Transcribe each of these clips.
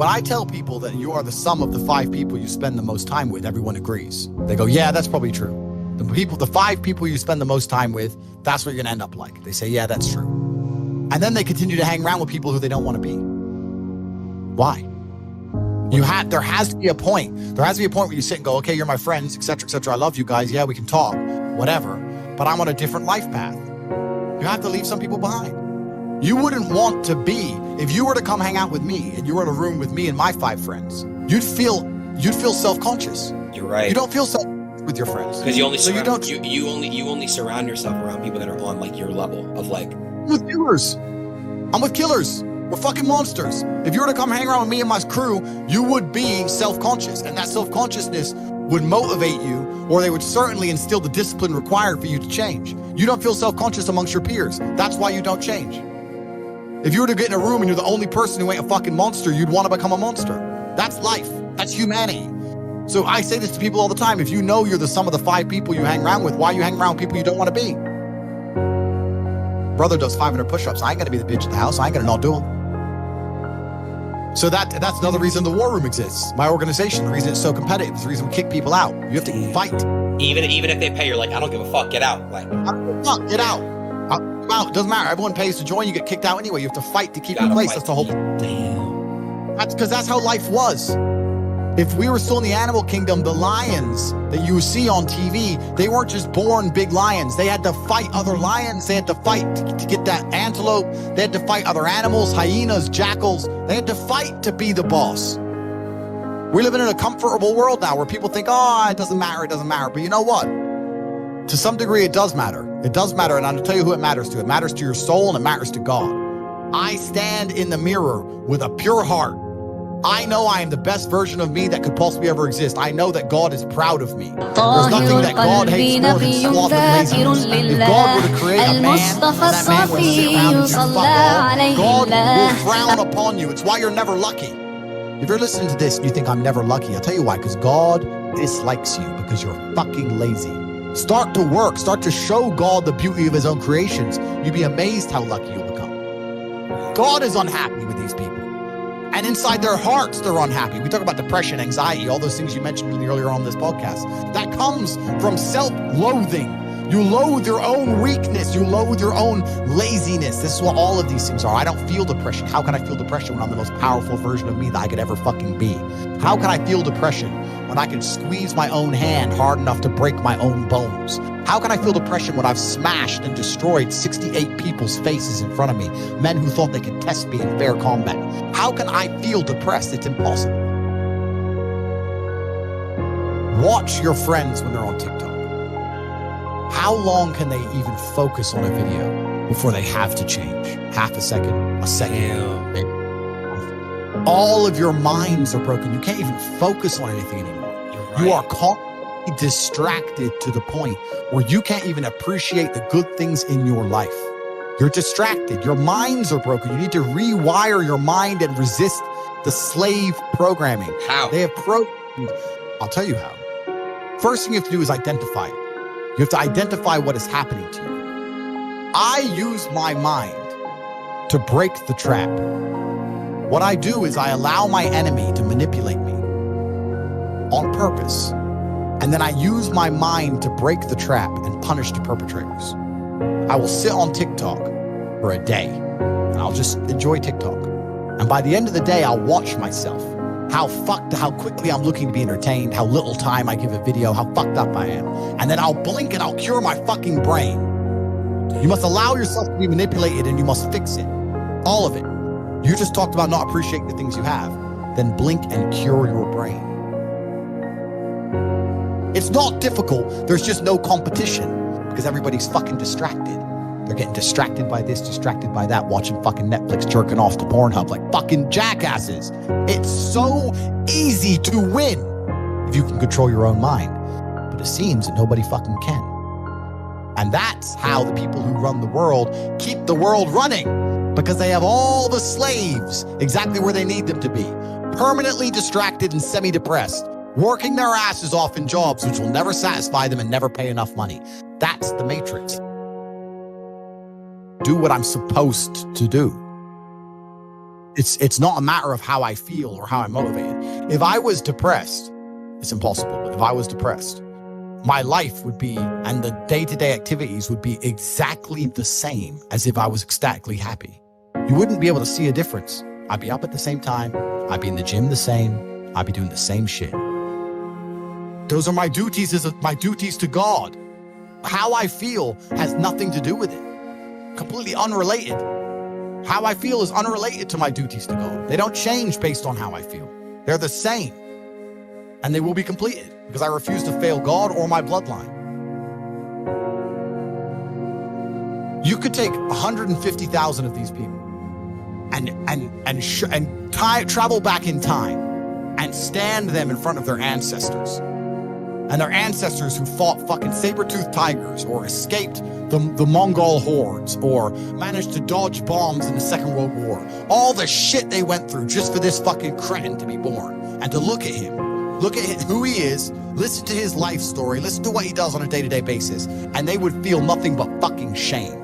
When I tell people that you are the sum of the 5 people you spend the most time with, everyone agrees. They go, yeah, that's probably true. The 5 people you spend the most time with, that's what you're gonna end up like. They say, yeah, that's true. And then they continue to hang around with people who they don't want to be. Why? There has to be a point. There has to be a point where you sit and go, okay, you're my friends, etc., etc. I love you guys. Yeah, we can talk, whatever. But I'm on a different life path. You have to leave some people behind. You wouldn't want to be, if you were to come hang out with me and you were in a room with me and my 5 friends, you'd feel self-conscious. You're right. You don't feel self-conscious with your friends. Because you only surround yourself around people that are on like your level of like. I'm with killers. I'm with killers. We're fucking monsters. If you were to come hang around with me and my crew, you would be self-conscious, and that self-consciousness would motivate you, or they would certainly instill the discipline required for you to change. You don't feel self-conscious amongst your peers. That's why you don't change. If you were to get in a room and you're the only person who ain't a fucking monster, you'd want to become a monster. That's life. That's humanity. So I say this to people all the time. If you know you're the sum of the 5 people you hang around with, why you hang around with people you don't want to be? Brother does 500 push-ups. I ain't gonna be the bitch at the house. I ain't gonna not do them. So that's another reason the war room exists. My organization, the reason it's so competitive, is the reason we kick people out. You have to fight. Even if they pay, you're like, I don't give a fuck, get out. Like, I don't give a fuck, get out. It doesn't matter. Everyone pays to join. You get kicked out anyway. You have to fight to keep your place. That's the whole. Damn. That's because that's how life was. If we were still in the animal kingdom, the lions that you see on TV, they weren't just born big lions. They had to fight other lions. They had to fight to get that antelope. They had to fight other animals, hyenas, jackals. They had to fight to be the boss. We're living in a comfortable world now where people think, oh, it doesn't matter, it doesn't matter. But you know what? To some degree, it does matter. It does matter, and I'm going to tell you who it matters to. It matters to your soul, and it matters to God. I stand in the mirror with a pure heart. I know I am the best version of me that could possibly ever exist. I know that God is proud of me. There's nothing that God hates more than sloth and laziness. If God were to create a man, and that man would sit around and do fuck all, God will frown upon you. It's why you're never lucky. If you're listening to this and you think I'm never lucky, I'll tell you why. Because God dislikes you because you're fucking lazy. Start to work. Start to show God the beauty of his own creations. You'd be amazed how lucky you'll become. God is unhappy with these people. And inside their hearts, they're unhappy. We talk about depression, anxiety, all those things you mentioned earlier on this podcast. That comes from self-loathing. You loathe your own weakness. You loathe your own laziness. This is what all of these things are. I don't feel depression. How can I feel depression when I'm the most powerful version of me that I could ever fucking be? How can I feel depression when I can squeeze my own hand hard enough to break my own bones? How can I feel depression when I've smashed and destroyed 68 people's faces in front of me, men who thought they could test me in fair combat? How can I feel depressed? It's impossible. Watch your friends when they're on TikTok. How long can they even focus on a video before they have to change? Half a second, a second. Maybe. All of your minds are broken. You can't even focus on anything anymore. Right. You are constantly distracted to the point where you can't even appreciate the good things in your life. You're distracted. Your minds are broken. You need to rewire your mind and resist the slave programming. How? They have I'll tell you how. First thing you have to do is identify it. You have to identify what is happening to you. I use my mind to break the trap. What I do is I allow my enemy to manipulate me on purpose. And then I use my mind to break the trap and punish the perpetrators. I will sit on TikTok for a day and I'll just enjoy TikTok. And by the end of the day, I'll watch myself. How quickly I'm looking to be entertained, how little time I give a video, how fucked up I am. And then I'll blink and I'll cure my fucking brain. You must allow yourself to be manipulated and you must fix it. All of it. You just talked about not appreciating the things you have. Then blink and cure your brain. It's not difficult. There's just no competition because everybody's fucking distracted. They're getting distracted by this, distracted by that, watching fucking Netflix, jerking off to Pornhub like fucking jackasses. It's so easy to win if you can control your own mind. But it seems that nobody fucking can. And that's how the people who run the world keep the world running, because they have all the slaves exactly where they need them to be, permanently distracted and semi-depressed, working their asses off in jobs which will never satisfy them and never pay enough money. That's the matrix. Do what I'm supposed to do. It's not a matter of how I feel or how I'm motivated. If I was depressed, it's impossible, but if I was depressed, my life would be, and the day-to-day activities would be exactly the same as if I was ecstatically happy. You wouldn't be able to see a difference. I'd be up at the same time. I'd be in the gym the same. I'd be doing the same shit. Those are my duties my duties to God. How I feel has nothing to do with it. Completely unrelated. How I feel is unrelated to my duties to God. They don't change based on how I feel. They're the same. And they will be completed because I refuse to fail God or my bloodline. You could take 150,000 of these people and travel back in time and stand them in front of their ancestors. And their ancestors who fought fucking saber-toothed tigers or escaped the Mongol hordes or managed to dodge bombs in the Second World War. All the shit they went through just for this fucking cretin to be born. And to look at him, who he is, listen to his life story, listen to what he does on a day-to-day basis, and they would feel nothing but fucking shame.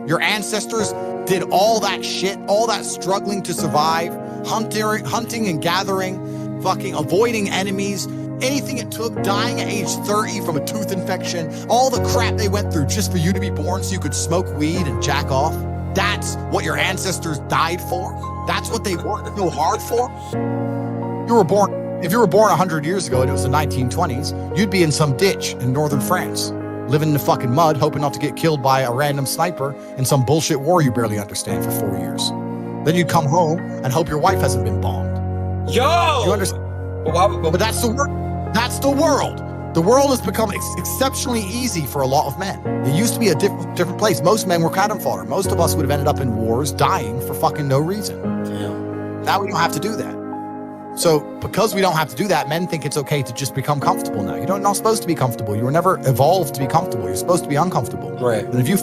Your ancestors did all that shit, all that struggling to survive, hunting and gathering, fucking avoiding enemies, anything it took, dying at age 30 from a tooth infection, all the crap they went through just for you to be born so you could smoke weed and jack off. That's what your ancestors died for. That's what they worked so hard for. If you were born 100 years ago and it was the 1920s, you'd be in some ditch in northern France, living in the fucking mud, hoping not to get killed by a random sniper in some bullshit war you barely understand for 4 years. Then you'd come home and hope your wife hasn't been bombed. Yo! You understand? But that's the world. That's the world. The world has become exceptionally easy for a lot of men. It used to be a different place. Most men were cannon fodder. Most of us would have ended up in wars, dying for fucking no reason. Damn. Now we don't have to do that. So because we don't have to do that, men think it's okay to just become comfortable now. You're not supposed to be comfortable. You were never evolved to be comfortable. You're supposed to be uncomfortable. Right. And if you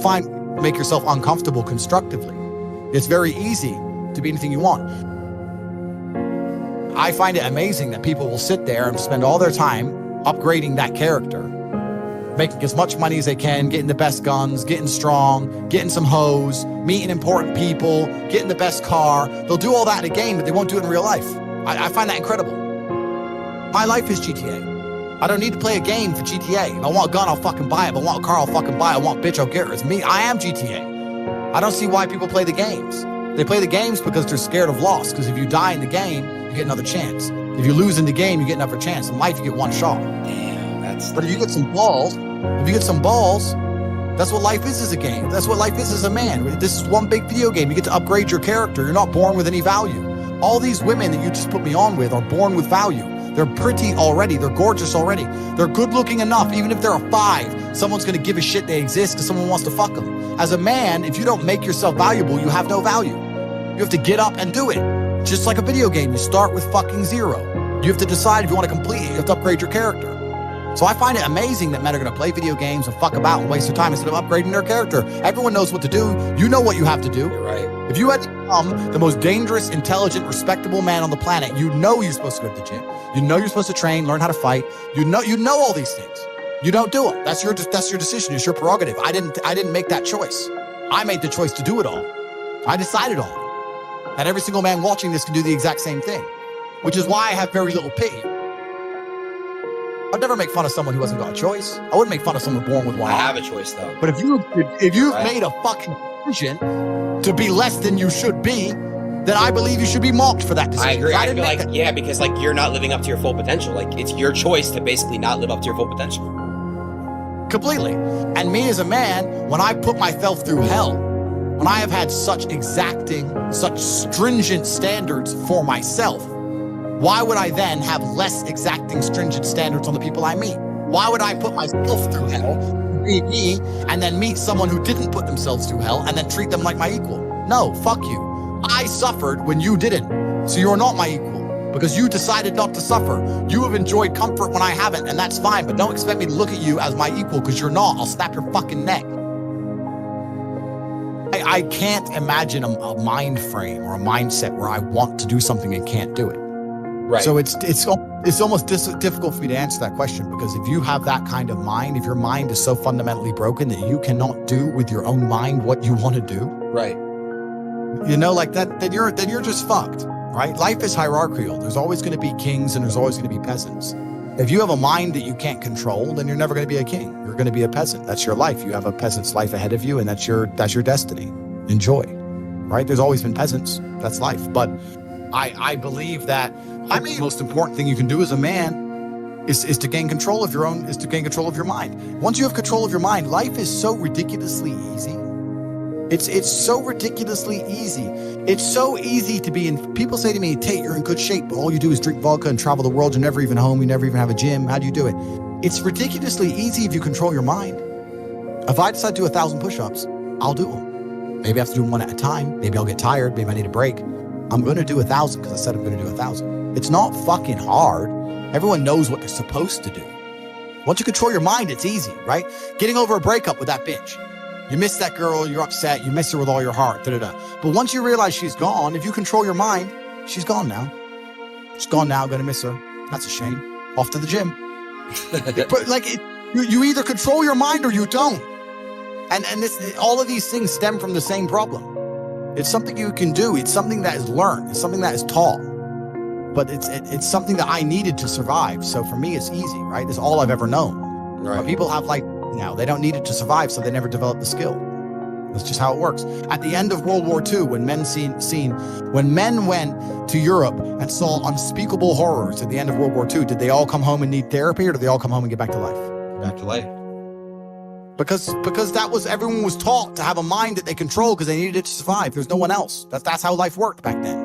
make yourself uncomfortable constructively, it's very easy to be anything you want. I find it amazing that people will sit there and spend all their time upgrading that character, making as much money as they can, getting the best guns, getting strong, getting some hoes, meeting important people, getting the best car. They'll do all that in a game, but they won't do it in real life. I find that incredible. My life is GTA. I don't need to play a game for GTA. If I want a gun, I'll fucking buy it. If I want a car, I'll fucking buy it. I want a bitch, I'll get her. It's me. I am GTA. I don't see why people play the games. They play the games because they're scared of loss. Because if you die in the game, you get another chance. If you lose in the game, you get another chance. In life, you get one shot. Damn, But if you get some balls, that's what life is as a game. That's what life is as a man. This is one big video game. You get to upgrade your character. You're not born with any value. All these women that you just put me on with are born with value. They're pretty already. They're gorgeous already. They're good looking enough. Even if they're a 5, someone's going to give a shit they exist because someone wants to fuck them. As a man, if you don't make yourself valuable, you have no value. You have to get up and do it. Just like a video game, you start with fucking 0. You have to decide if you want to complete it. You have to upgrade your character. So I find it amazing that men are going to play video games and fuck about and waste their time instead of upgrading their character. Everyone knows what to do. You know what you have to do. You're right. If you had to become the most dangerous, intelligent, respectable man on the planet, you know you're supposed to go to the gym. You know you're supposed to train, learn how to fight. You know all these things. You don't do them. That's your decision. It's your prerogative. I didn't make that choice. I made the choice to do it all. I decided on it. And every single man watching this can do the exact same thing, which is why I have very little pity. I'd never make fun of someone who hasn't got a choice. I wouldn't make fun of someone born with one I eye. have a choice though. But if you've made a fucking decision to be less than you should be, then I believe you should be mocked for that decision. I agree. I didn't feel make like, that. yeah, because like you're not living up to your full potential. Like it's your choice to basically not live up to your full potential. Completely. And me as a man, when I put myself through hell, when I have had such exacting, such stringent standards for myself, why would I then have less exacting, stringent standards on the people I meet? Why would I put myself through hell, be me, and then meet someone who didn't put themselves through hell and then treat them like my equal? No, fuck you. I suffered when you didn't. So you're not my equal because you decided not to suffer. You have enjoyed comfort when I haven't, and that's fine, but don't expect me to look at you as my equal because you're not. I'll snap your fucking neck. I can't imagine a mind frame or a mindset where I want to do something and can't do it. Right. So it's almost difficult for me to answer that question, because if you have that kind of mind, if your mind is so fundamentally broken that you cannot do with your own mind what you want to do, Right. you know, like that, then you're just fucked, right? Life is hierarchical. There's always going to be kings and there's always going to be peasants. If you have a mind that you can't control, then you're never going to be a king. You're going to be a peasant. That's your life. You have a peasant's life ahead of you, and that's your destiny. Enjoy, right? There's always been peasants. That's life. But I believe that the most important thing you can do as a man is to gain control of your own, is to gain control of your mind. Once you have control of your mind, life is so ridiculously easy. It's so ridiculously easy. It's so easy to be in. People say to me, Tate, you're in good shape, but all you do is drink vodka and travel the world. You're never even home. You never even have a gym. How do you do it? It's ridiculously easy if you control your mind. If I decide to do 1,000 push-ups, I'll do them. Maybe I have to do them one at a time. Maybe I'll get tired. Maybe I need a break. I'm going to do 1,000 because I said I'm going to do 1,000. It's not fucking hard. Everyone knows what they're supposed to do. Once you control your mind, it's easy, right? Getting over a breakup with that bitch. You miss that girl, you're upset, you miss her with all your heart, da-da-da. But once you realize she's gone, if you control your mind, she's gone now. She's gone now, gonna miss her. That's a shame. Off to the gym. But like, you either control your mind or you don't. And this, all of these things stem from the same problem. It's something you can do. It's something that is learned. It's something that is taught. But it's something that I needed to survive. So for me, it's easy, right? It's all I've ever known. Right. But people have they don't need it to survive, so they never develop the skill. That's just how it works. At the end of World War II, when men went to Europe and saw unspeakable horrors at the end of World War II, did they all come home and need therapy, or did they all come home and get back to life? Back to life. Because everyone was taught to have a mind that they control because they needed it to survive. There's no one else. That's how life worked back then.